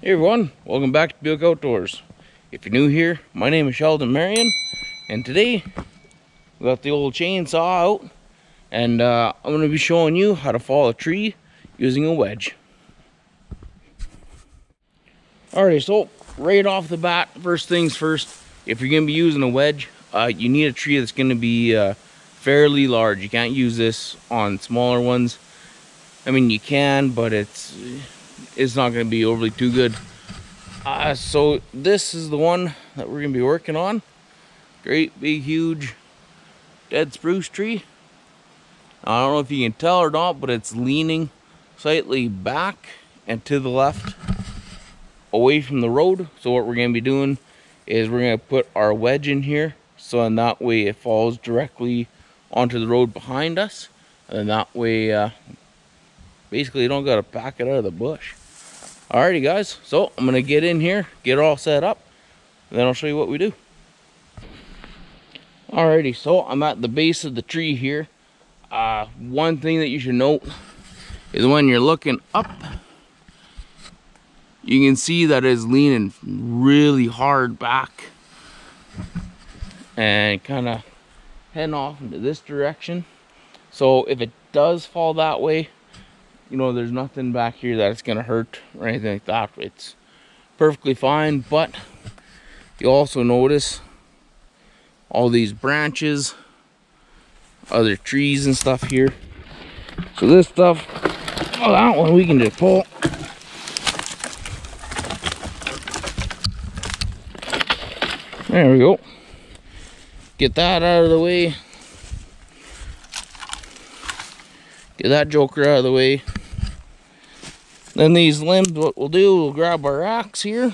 Hey everyone, welcome back to Buick Outdoors. If you're new here, my name is Sheldon Marion, and today we got the old chainsaw out, and I'm going to be showing you how to fall a tree using a wedge. Alright, so right off the bat, first things first, if you're going to be using a wedge, you need a tree that's going to be fairly large. You can't use this on smaller ones. I mean, you can, but it's not going to be overly too good. So this is the one that we're going to be working on. Great big huge dead spruce tree. I don't know if you can tell or not, but it's leaning slightly back and to the left away from the road. So what we're going to be doing is we're going to put our wedge in here, so in that way it falls directly onto the road behind us, and then that way basically you don't got to pack it out of the bush. Alrighty guys, so I'm gonna get in here, get it all set up, and then I'll show you what we do. Alrighty, so I'm at the base of the tree here. One thing that you should note is when you're looking up, you can see that it's leaning really hard back and kind of heading off into this direction. So if it does fall that way, you know, there's nothing back here that it's gonna hurt or anything like that. It's perfectly fine, but you also notice all these branches, other trees and stuff here. So this stuff, oh, that one we can just pull. There we go. Get that out of the way. Get that joker out of the way. Then these limbs, what we'll do, we'll grab our axe here.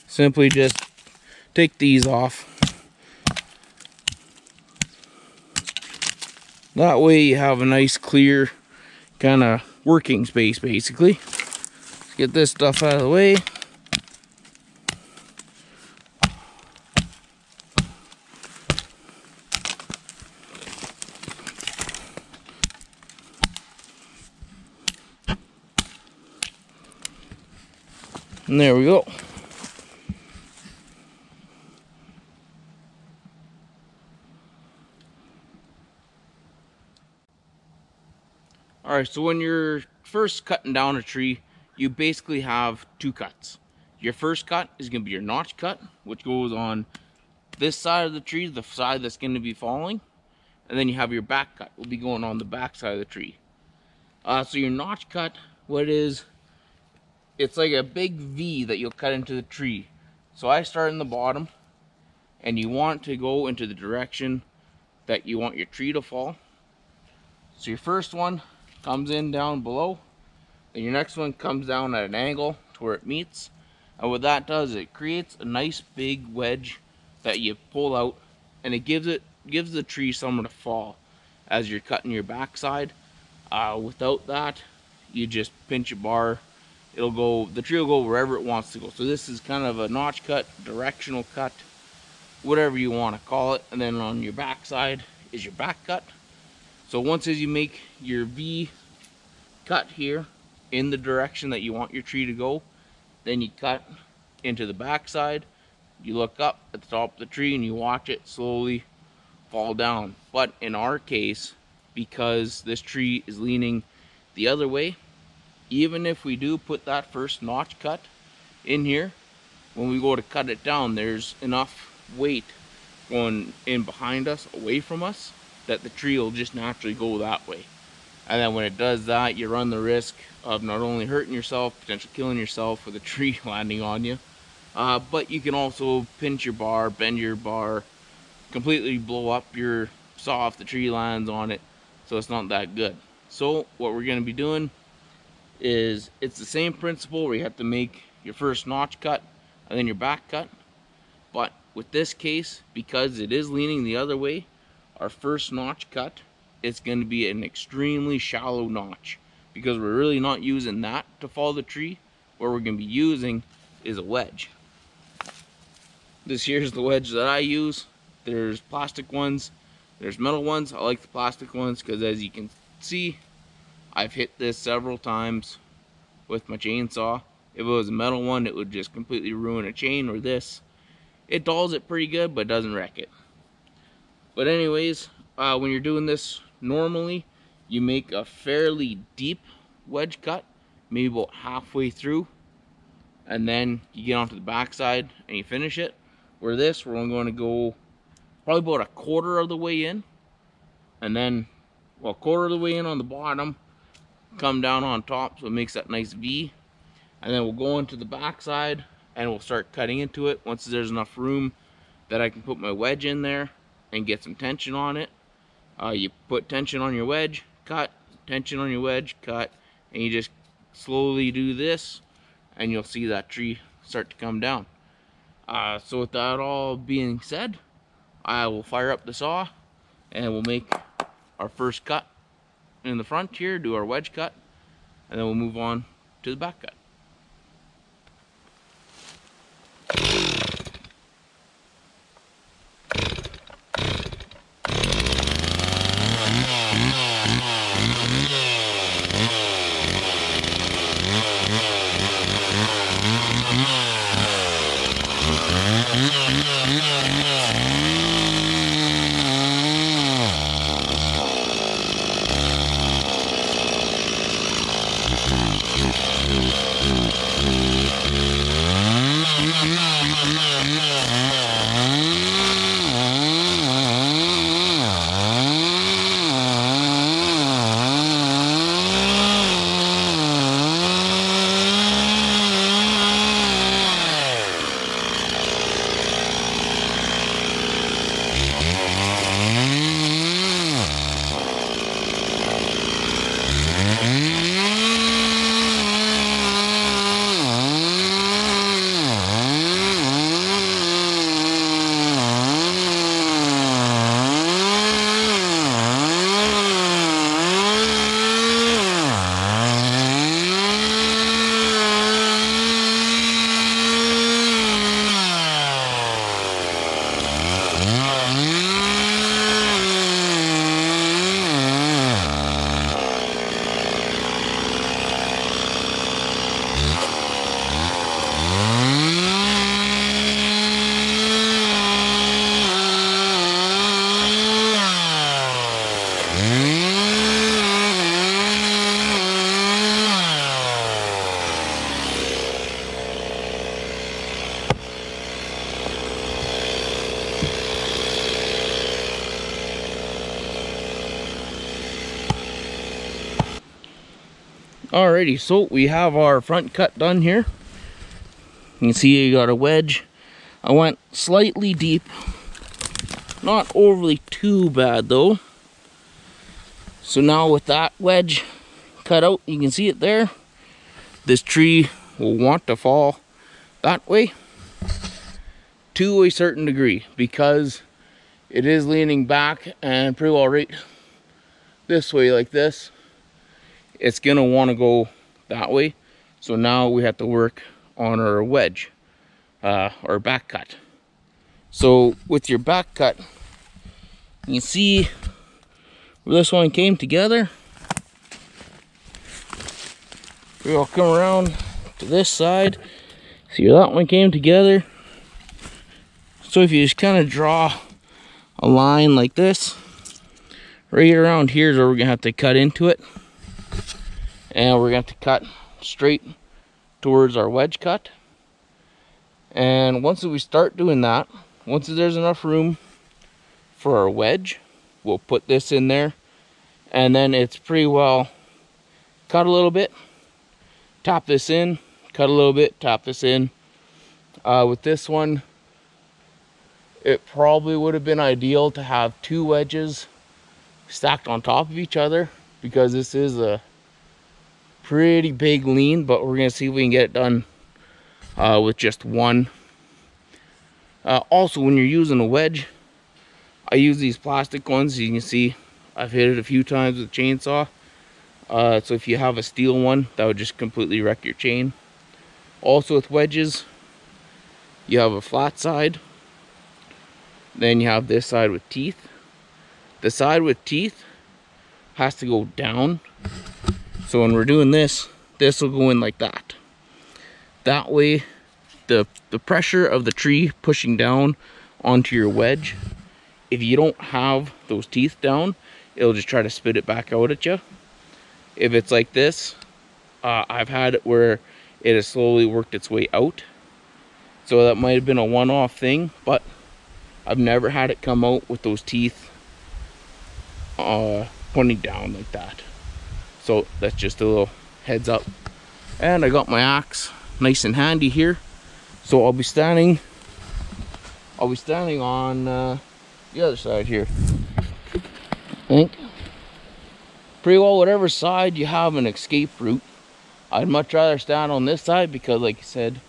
Simply just take these off. That way you have a nice clear kind of working space basically. Let's get this stuff out of the way. And there we go. Alright, so when you're first cutting down a tree, you basically have two cuts. Your first cut is going to be your notch cut, which goes on this side of the tree, the side that's going to be falling. And then you have your back cut, will be going on the back side of the tree. So your notch cut, what it is, it's like a big V that you'll cut into the tree. So I start in the bottom, and you want to go into the direction that you want your tree to fall. So your first one comes in down below, and your next one comes down at an angle to where it meets. And what that does, it creates a nice big wedge that you pull out, and it gives the tree somewhere to fall as you're cutting your backside. Without that, you just pinch a bar. The tree will go wherever it wants to go. So this is kind of a notch cut, directional cut, whatever you want to call it. And then on your back side is your back cut. So once as you make your V cut here in the direction that you want your tree to go, then you cut into the back side. You look up at the top of the tree and you watch it slowly fall down. But in our case, because this tree is leaning the other way, even if we do put that first notch cut in here, when we go to cut it down, there's enough weight going in behind us, away from us, that the tree will just naturally go that way. And then when it does that, you run the risk of not only hurting yourself, potentially killing yourself with a tree landing on you, but you can also pinch your bar, bend your bar, completely blow up your saw if the tree lands on it, so it's not that good. So what we're going to be doing is, it's the same principle where you have to make your first notch cut and then your back cut, but with this case, because it is leaning the other way, our first notch cut, it's going to be an extremely shallow notch, because we're really not using that to fall the tree. What we're going to be using is a wedge. This here's the wedge that I use. There's plastic ones, there's metal ones. I like the plastic ones because as you can see, I've hit this several times with my chainsaw. If it was a metal one, it would just completely ruin a chain, or this. It dulls it pretty good, but doesn't wreck it. But anyways, when you're doing this normally, you make a fairly deep wedge cut, maybe about halfway through, and then you get onto the backside and you finish it. Where this, we're only going to go probably about a quarter of the way in, and then, well, quarter of the way in on the bottom, come down on top, so it makes that nice V, and then we'll go into the backside and we'll start cutting into it once there's enough room that I can put my wedge in there and get some tension on it. You put tension on your wedge, cut, tension on your wedge, cut, and you just slowly do this, and you'll see that tree start to come down. So with that all being said, I will fire up the saw and we'll make our first cut in the front here, do our wedge cut, and then we'll move on to the back cut. Alrighty, so we have our front cut done here. You can see you got a wedge. I went slightly deep, not overly too bad though. So now with that wedge cut out, you can see it there. This tree will want to fall that way to a certain degree because it is leaning back and pretty well right this way like this. It's gonna want to go that way, so now we have to work on our wedge, or back cut. So with your back cut, you can see where this one came together. We'll come around to this side, see where that one came together. So if you just kind of draw a line like this, right around here is where we're gonna have to cut into it. And we're going to cut straight towards our wedge cut. And once we start doing that, once there's enough room for our wedge, we'll put this in there. And then it's pretty well cut a little bit, tap this in, cut a little bit, tap this in. With this one, it probably would have been ideal to have two wedges stacked on top of each other, because this is a pretty big lean, but we're gonna see if we can get it done with just one. Also, when you're using a wedge, I use these plastic ones. You can see I've hit it a few times with a chainsaw. So if you have a steel one, that would just completely wreck your chain. Also with wedges, you have a flat side, then you have this side with teeth. The side with teeth has to go down. So when we're doing this, this will go in like that. That way, the pressure of the tree pushing down onto your wedge, if you don't have those teeth down, it'll just try to spit it back out at you. If it's like this, I've had it where it has slowly worked its way out. So that might have been a one-off thing, but I've never had it come out with those teeth pointing down like that. So that's just a little heads up. And I got my axe nice and handy here. So I'll be standing on the other side here. I think. Pretty well whatever side you have an escape route. I'd much rather stand on this side because, like I said,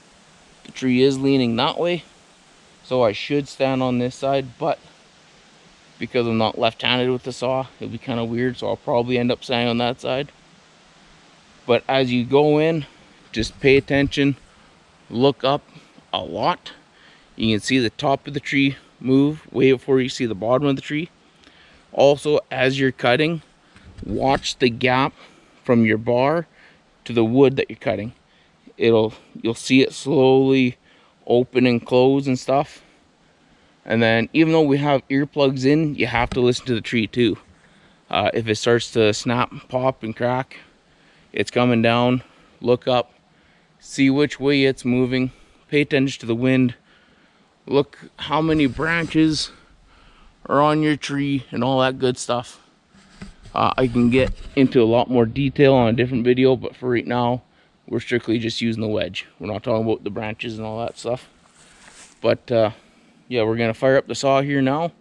the tree is leaning that way. So I should stand on this side, but because I'm not left-handed with the saw, it'll be kind of weird, so I'll probably end up standing on that side. But as you go in, just pay attention, look up a lot. You can see the top of the tree move way before you see the bottom of the tree. Also, as you're cutting, watch the gap from your bar to the wood that you're cutting. You'll see it slowly open and close and stuff. And then even though we have earplugs in, you have to listen to the tree too. If it starts to snap, pop, and crack, it's coming down. Look up, see which way it's moving, pay attention to the wind, look how many branches are on your tree and all that good stuff. I can get into a lot more detail on a different video, but for right now, we're strictly just using the wedge. We're not talking about the branches and all that stuff. But yeah, we're gonna fire up the saw here now,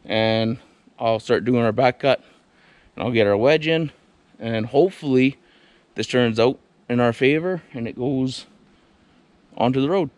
and I'll start doing our back cut, and I'll get our wedge in, and hopefully this turns out in our favor and it goes onto the road.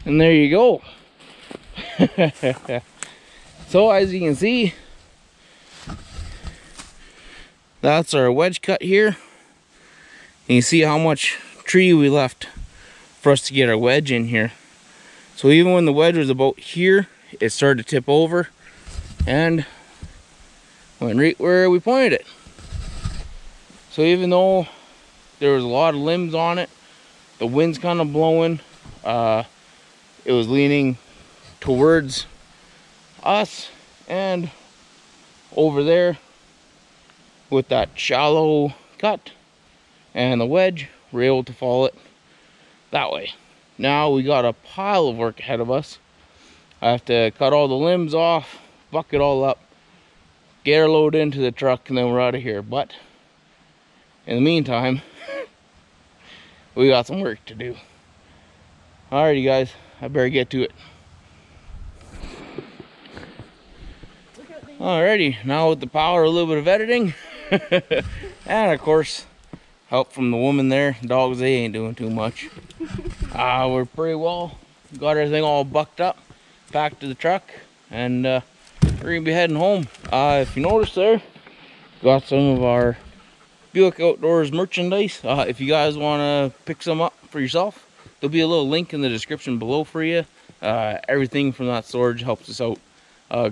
And there you go. So as you can see, that's our wedge cut here. And you see how much tree we left for us to get our wedge in here. So even when the wedge was about here, it started to tip over and went right where we pointed it. So even though there was a lot of limbs on it, the wind's kind of blowing, it was leaning towards us, and over there with that shallow cut and the wedge, we're able to follow it that way. Now we got a pile of work ahead of us. I have to cut all the limbs off, buck it all up, get our load into the truck, and then we're out of here. But in the meantime, we got some work to do. Alrighty guys, I better get to it. Alrighty, now with the power, a little bit of editing. And of course, help from the woman there. Dogs, they ain't doing too much. We're pretty well got everything all bucked up, packed to the truck, and we're gonna be heading home. If you notice there, got some of our Buick Outdoors merchandise. If you guys want to pick some up for yourself, there'll be a little link in the description below for you. Everything from that storage helps us out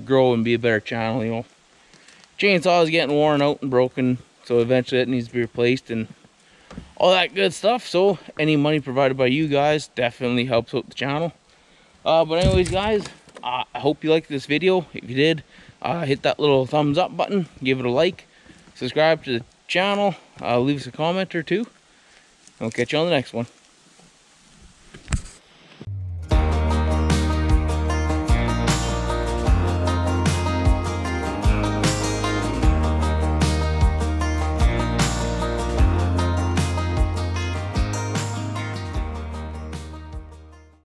grow and be a better channel. You know, chainsaw is getting worn out and broken, so eventually it needs to be replaced and all that good stuff. So any money provided by you guys definitely helps out the channel. But anyways guys, I hope you liked this video. If you did, hit that little thumbs up button, give it a like, subscribe to the channel, leave us a comment or two. I'll catch you on the next one.